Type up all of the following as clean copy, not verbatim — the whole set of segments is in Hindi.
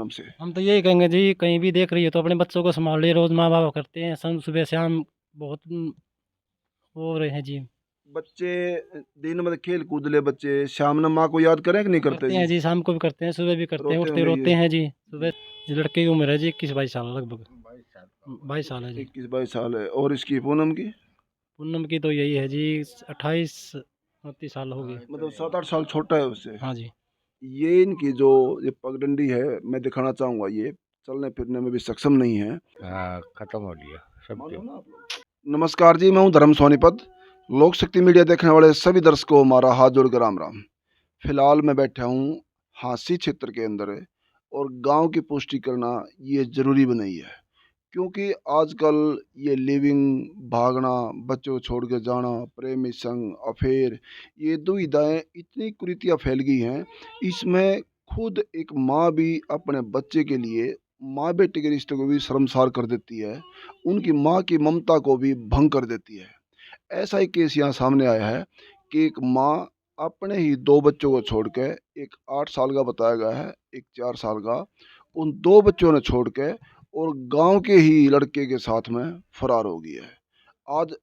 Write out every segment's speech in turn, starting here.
पूनम से? हम तो यही कहेंगे जी, कहीं भी देख रही है तो अपने बच्चों को संभाल लिए, रोज़ माँ बाप करते हैं, सुबह शाम बहुत वो रहे हैं जी। बच्चे दिन में खेल कूद ले, बच्चे शाम में माँ को याद करें कि नहीं करते करते जी? हैं जी, शाम को भी करते हैं, सुबह भी करते हैं, रोते उठते होंगे रोते ये। हैं जी। सुबह जी। लड़के की उम्र है जी 21-22 साल लगभग। 22 साल है जी। 21-22 साल है। और इसकी पूनम की? पूनम की तो यही है जी 28-29 साल होगी। मतलब 7-8 साल छोटा है उससे। हाँ जी। ये इनकी जो ये पगडंडी है, मैं दिखाना चाहूंगा, ये चलने फिरने में भी सक्षम नहीं है। हाँ, खत्म हो गया सब मानो कुछ। ना आप लोग। नमस्कार जी, मैं हूं धर्म सोनीपत। लोक शक्ति मीडिया देखने वाले सभी दर्शकों को हमारा हाथ जोड़ कर राम राम। फिलहाल मैं बैठा हूँ हांसी क्षेत्र के अंदर है, और गांव की पुष्टि करना ये जरूरी बनाई है, क्योंकि आजकल ये लिविंग, भागना, बच्चों को छोड़ के जाना, प्रेमी संग, अफेयर, ये दुविधाएं इतनी कुरीतियां फैल गई हैं। इसमें खुद एक माँ भी अपने बच्चे के लिए माँ बेटे के रिश्ते को भी शर्मसार कर देती है, उनकी माँ की ममता को भी भंग कर देती है। ऐसा ही केस यहाँ सामने आया है कि एक माँ अपने ही दो बच्चों को छोड़ के, एक 8 साल का बताया गया है, एक 4 साल का, उन दो बच्चों ने छोड़ के और गांव के ही लड़के के साथ में फरार हो गई है। आज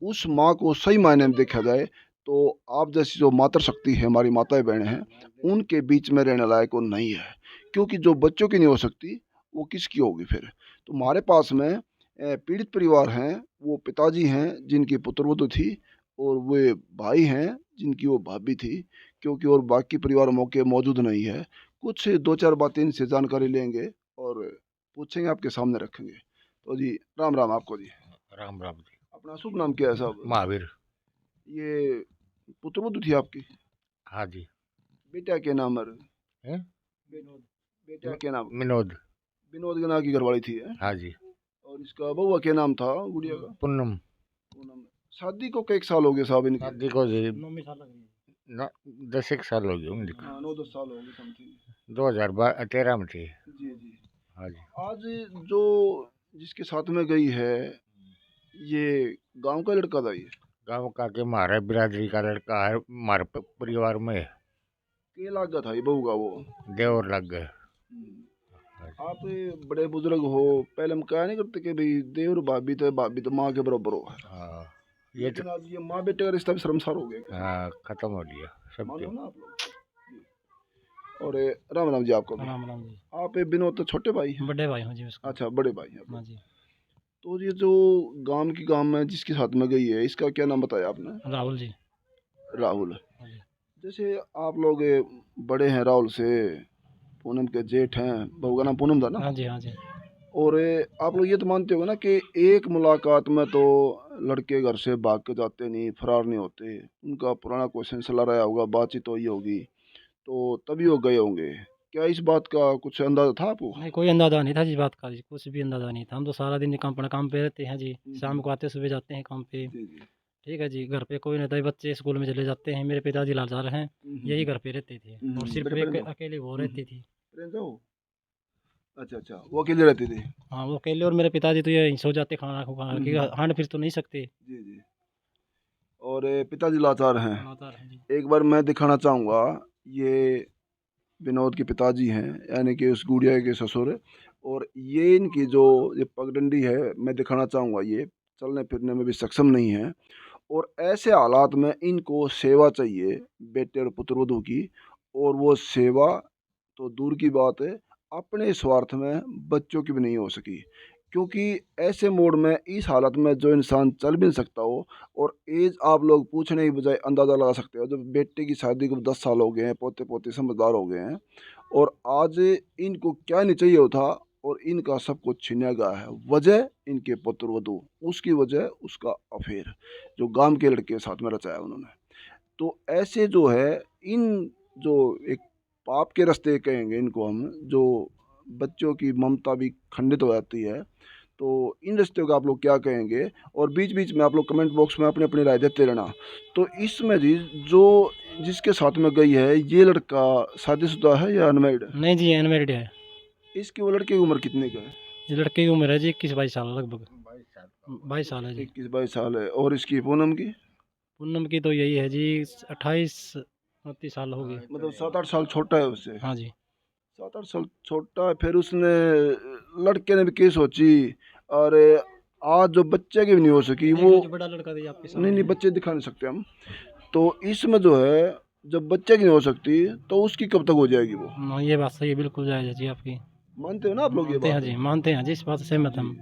उस माँ को सही मायने में देखा जाए तो आप जैसी जो मातृ शक्ति है, हमारी माताएं बहनें हैं, उनके बीच में रहने लायक वो नहीं है, क्योंकि जो बच्चों की नहीं हो सकती वो किसकी होगी फिर। तो हमारे पास में पीड़ित परिवार हैं, वो पिताजी हैं जिनकी पुत्रवधू थी, और वे भाई हैं जिनकी वो भाभी थी, क्योंकि और बाकी परिवार मौके मौजूद नहीं है। कुछ दो चार बातें इनसे जानकारी लेंगे और पूछेंगे, आपके सामने रखेंगे। तो जी राम राम आपको जी। राम राम जी। अपना शुभ नाम क्या है साहब? महावीर। ये पुत्रवधू थी आपकी? हाँ जी। बेटा के नाम है? हैं? बेटा के नाम? विनोद। विनोद के नाम की घरवाली थी है? हाँ जी। और इसका बउआ क्या नाम था गुड़िया का? पूनम। पूनम। शादी को कई साल हो गए साहब इनके? शादी को जी 9 साल लग रही है। 10 एक साल हो गए होंगे। हाँ, 9-10 साल हो गए समथिंग। 2013 में थी। जी जी। हाँ जी। आज जो जिसके साथ में गई है, ये गांव का लड़का था ये? गाँव का के हमारे बिरादरी का लड़का है, हमारे परिवार में के लागा था ये बहू का वो? देवर लग गए। आप बड़े बुजुर्ग हो, पहले हम क्या नहीं करते कि भाई देवर भाभी तो माँ के बराबर हो। हाँ, ये तो लेकिन आज ये माँ बेटे का रिश्ता भी शर्मसार हो गया। हाँ, खत्म हो गया सब मानो कुछ। ना आप लोग। और राम राम जी आपको भी। राम राम जी। आप विनोद तो छोटे भाई हैं? बड़े भाई हूँ जी उसका। अच्छा, बड़े भाई हैं आप हाँ लोग। जी। तो ये जो गांव में जिसके साथ में गई है, इसका क्या नाम बताया आपने? राहुल जी। राहुल। हाँ जी। जैसे आप लोग बड़े हैं राहुल से, पूनम के जेठ हैं, बहू का नाम पूनम था ना? हाँ जी। हाँ जी। और आप लोग ये तो मानते हो ना कि एक मुलाकात में तो लड़के घर से भाग के जाते नहीं, फरार नहीं होते, उनका पुराना कोई सिलसिला रहा होगा, बातचीत हुई होगी, तो तभी वो गए होंगे। क्या इस बात का कुछ अंदाजा था आपको? नहीं, कोई अंदाजा नहीं था जी बात का जी, कुछ भी अंदाजा नहीं था। हम तो सारा दिन काम, अपना काम पे रहते हैं जी। शाम को आते, सुबह जाते हैं काम पे। जी जी। ठीक है जी, घर पे कोई नहीं था, बच्चे स्कूल में चले जाते हैं, मेरे पिताजी लाचार हैं, यही घर पे रहते थे, और सिर्फ बेटे एक प्रेम अकेली वो रहती थी। जाओ। अच्छा अच्छा, वो अकेले रहती थी? हाँ, वो अकेले, और मेरे पिताजी तो ये सो जाते खाना खा के, हांड फिर तो नहीं सकते। जी जी। और पिताजी लाचार हैं। लाचार हैं जी। एक बार मैं दिखाना चाहूँगा, ये विनोद के पिताजी हैं, यानी कि उस गुड़िया के ससुर। और ये इनकी जो ये पगडंडी है, मैं दिखाना चाहूँगा, ये चलने फिरने में भी सक्षम नहीं है, और ऐसे हालात में इनको सेवा चाहिए बेटे और पुत्रवधू की। और वो सेवा तो दूर की बात है, अपने स्वार्थ में बच्चों की भी नहीं हो सकी, क्योंकि ऐसे मोड में, इस हालत में जो इंसान चल भी नहीं सकता हो, और एज आप लोग पूछने की बजाय अंदाज़ा लगा सकते हो, जब बेटे की शादी को 10 साल हो गए हैं, पोते पोते समझदार हो गए हैं, और आज इनको क्या नहीं चाहिए होता, और इनका सब कुछ छीना गया है। वजह इनके पुत्रवधू, उसकी वजह उसका अफेयर जो गांव के लड़के के साथ में रचाया उन्होंने। तो ऐसे जो है, इन जो एक पाप के रास्ते कहेंगे इनको हम, जो बच्चों की ममता भी खंडित हो जाती है, तो इन रिश्तों का आप लोग क्या कहेंगे? और बीच बीच में आप लोग कमेंट बॉक्स में अपनी अपनी राय देते रहना। तो इसमें जी जो जिसके साथ में गई है, ये लड़का शादीशुदा है या अनमैरिड है? नहीं जी, अनमेरिड है। इसकी वो लड़के की उम्र कितनी का है? ये लड़के की उम्र है जी 21-22 साल लगभग। 22 साल है जी। 21-22 साल है। और इसकी पूनम की? पूनम की तो यही है जी 28-29 साल होगी। मतलब 7-8 साल छोटा है उससे। हाँ जी। 7-8 साल छोटा है, फिर उसने लड़के ने भी की सोची, और आज जो बच्चे की भी नहीं हो सकी वो। जो बड़ा लड़का था आपके नहीं नहीं, सामने। बच्चे दिखा नहीं सकते हम। तो इसमें जो है, जब बच्चे की नहीं हो सकती तो उसकी कब तक हो जाएगी वो। हाँ, ये बात सही है, बिल्कुल जायज़ है जी आपकी। मानते हो ना आप लोग ये मानते हैं बात? जी, मानते हैं जी, इस बात से सहमत हम।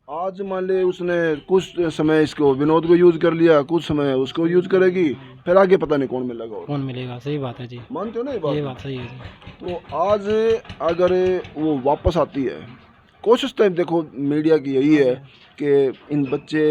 आज मान ले उसने कुछ समय इसको विनोद को यूज कर लिया, कुछ समय उसको यूज करेगी, फिर आगे पता नहीं कौन मिलेगा और। कौन मिलेगा, सही बात है जी। मानते हो ना ये ये बात? बात सही है जी। तो आज अगर वो वापस आती है, कोशिश तो देखो मीडिया की यही है कि इन बच्चे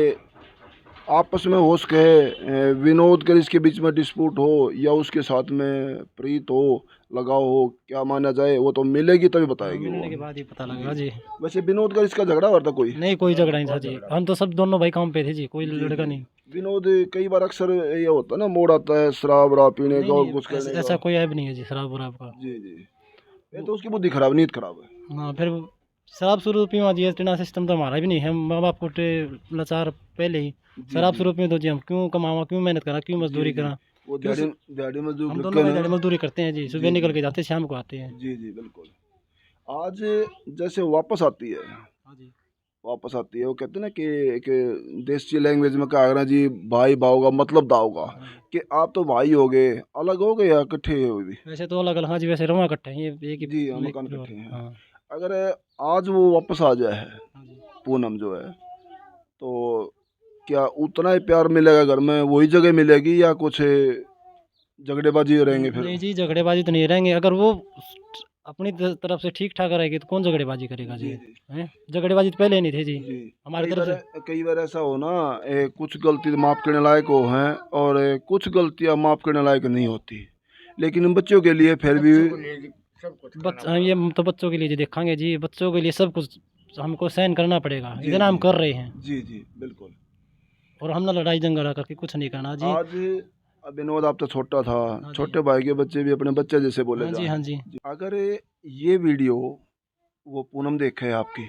आपस में हो सके, विनोद कर इसके बीच में डिस्प्यूट हो या उसके साथ में प्रीत हो, लगाव हो, क्या माना जाए, वो तो मिलेगी तभी बताएगी मिलने के वो। बाद ही पता लगेगा जी। वैसे विनोद का इसका झगड़ा हुआ था कोई? नहीं, कोई झगड़ा नहीं था जी, हम तो सब दोनों भाई काम पे थे जी, कोई जी लड़का जी। नहीं। विनोद कई बार अक्सर ये होता है ना, मोड़ आता है शराब वराब पीने नहीं का और नहीं, कुछ करने ऐसा का। कोई ऐब नहीं है जी शराब वराब का। जी जी। ये तो उसकी बुद्धि खराब, नीयत खराब है। हाँ, फिर शराब शुरू पीवा जी, इतना सिस्टम तो हमारा भी नहीं है, माँ बाप को लाचार पहले ही। जी शराब जी शुरू पीए तो जी हम क्यों कमावा, क्यों मेहनत करा, क्यों जी मजदूरी जी। करा। वो क्यों दिहाड़ी दिहाड़ी मजदूर हम लग दोनों के भाई ना। दिहाड़ी मजदूरी करते हैं जी, सुबह जी निकल जी के जाते शाम को आते हैं। जी जी बिल्कुल। आज जैसे वापस आती है, हाँ जी। वापस आती है, वो कहते हैं ना कि एक देसी लैंग्वेज में कहा ना जी, भाई भाव का मतलब दा होगा, कि आप तो भाई हो गए, अलग हो गए या इकट्ठे हो भी। वैसे तो अलग अलग, हाँ जी, वैसे रवा इकट्ठे हैं, ये एक ही जी हम एक मकान परिवार। इकट्ठे हैं। हाँ। अगर आज वो वापस आ जाए, हाँ जी। पूनम जो है, तो क्या उतना ही प्यार मिलेगा घर में, वही जगह मिलेगी, या कुछ झगड़ेबाजी रहेंगे फिर? नहीं जी, झगड़ेबाजी तो नहीं रहेंगे, अगर वो अपनी तरफ से ठीक ठाक रहेगी तो कौन झगड़ेबाजी करेगा जी। जी जी हैं, झगड़ेबाजी तो पहले नहीं थे जी जी। हमारी तरफ से। कई बार ऐसा हो ना, कुछ गलती माफ़ करने लायक हो हैं, और कुछ गलतियां माफ़ करने लायक नहीं होती, लेकिन इन बच्चों के लिए फिर भी। बच्चों को लिए सब कुछ करना हाँ, ये तो बच्चों के लिए जी देखेंगे जी, बच्चों के लिए सब कुछ हमको सहन करना पड़ेगा, जी इतना हम जी कर रहे हैं। जी जी बिल्कुल। और हमने लड़ाई झगड़ा करके कुछ नहीं करना जी। आज अब विनोद आप तो छोटा था, हाँ जी। छोटे भाई के बच्चे भी अपने बच्चे जैसे बोले हाँ जी। जाएं। हाँ जी। अगर ये वीडियो वो पूनम देखे, आपकी,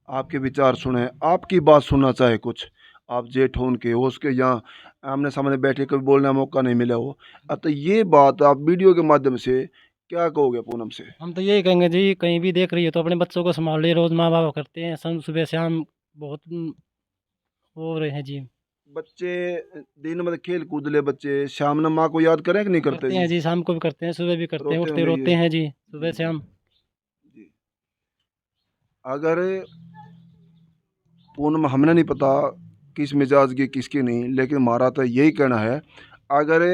आपके विचार सुने, आपकी बात सुनना चाहे, कुछ आप जेठ हो उनके, हो उसके यहाँ आमने सामने बैठे कभी बोलने का मौका नहीं मिला हो, तो ये बात आप वीडियो के माध्यम से क्या कहोगे पूनम से? हम तो यही कहेंगे जी, कहीं भी देख रही हो तो अपने बच्चों को संभाल ले, रोज़ माँ बाप करते हैं, सुबह शाम बहुत वो हो रहे हैं जी। बच्चे दिन में खेल कूद ले, बच्चे शाम में माँ को याद करें कि नहीं करते करते जी? हैं जी, शाम को भी करते हैं, सुबह भी करते हैं, रोते उठते होंगे रोते ये। हैं जी, सुबह जी जी शाम। जी। अगर पूनम, हमने नहीं पता किस मिजाज की किसकी नहीं, लेकिन हमारा तो यही कहना है, अगर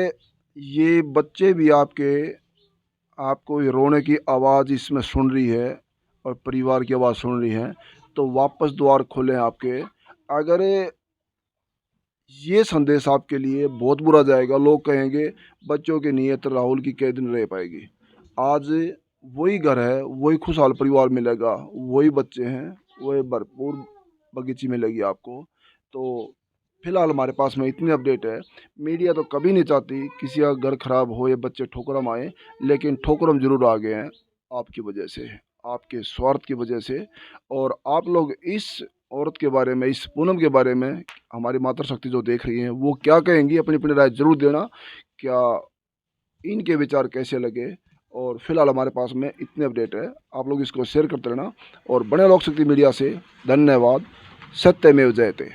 ये बच्चे भी आपके, आपको ये रोने की आवाज़ इसमें सुन रही है और परिवार की आवाज़ सुन रही है, तो वापस द्वार खोलें आपके। अगर ये संदेश आपके लिए बहुत बुरा जाएगा, लोग कहेंगे बच्चों की नीयत राहुल की कै दिन रह पाएगी। आज वही घर है, वही खुशहाल परिवार मिलेगा, वही बच्चे हैं, वही भरपूर बगीची मिलेगी आपको। तो फिलहाल हमारे पास में इतनी अपडेट है। मीडिया तो कभी नहीं चाहती किसी का घर खराब हो या बच्चे ठोकरम आए, लेकिन ठोकरम जरूर आ गए हैं आपकी वजह से, आपके स्वार्थ की वजह से। और आप लोग इस औरत के बारे में, इस पूनम के बारे में, हमारी मातृशक्ति जो देख रही हैं वो क्या कहेंगी, अपनी अपनी राय जरूर देना। क्या इनके विचार कैसे लगे? और फिलहाल हमारे पास में इतने अपडेट है, आप लोग इसको शेयर करते रहना और बने लोक शक्ति मीडिया से। धन्यवाद। सत्यमेव जयते।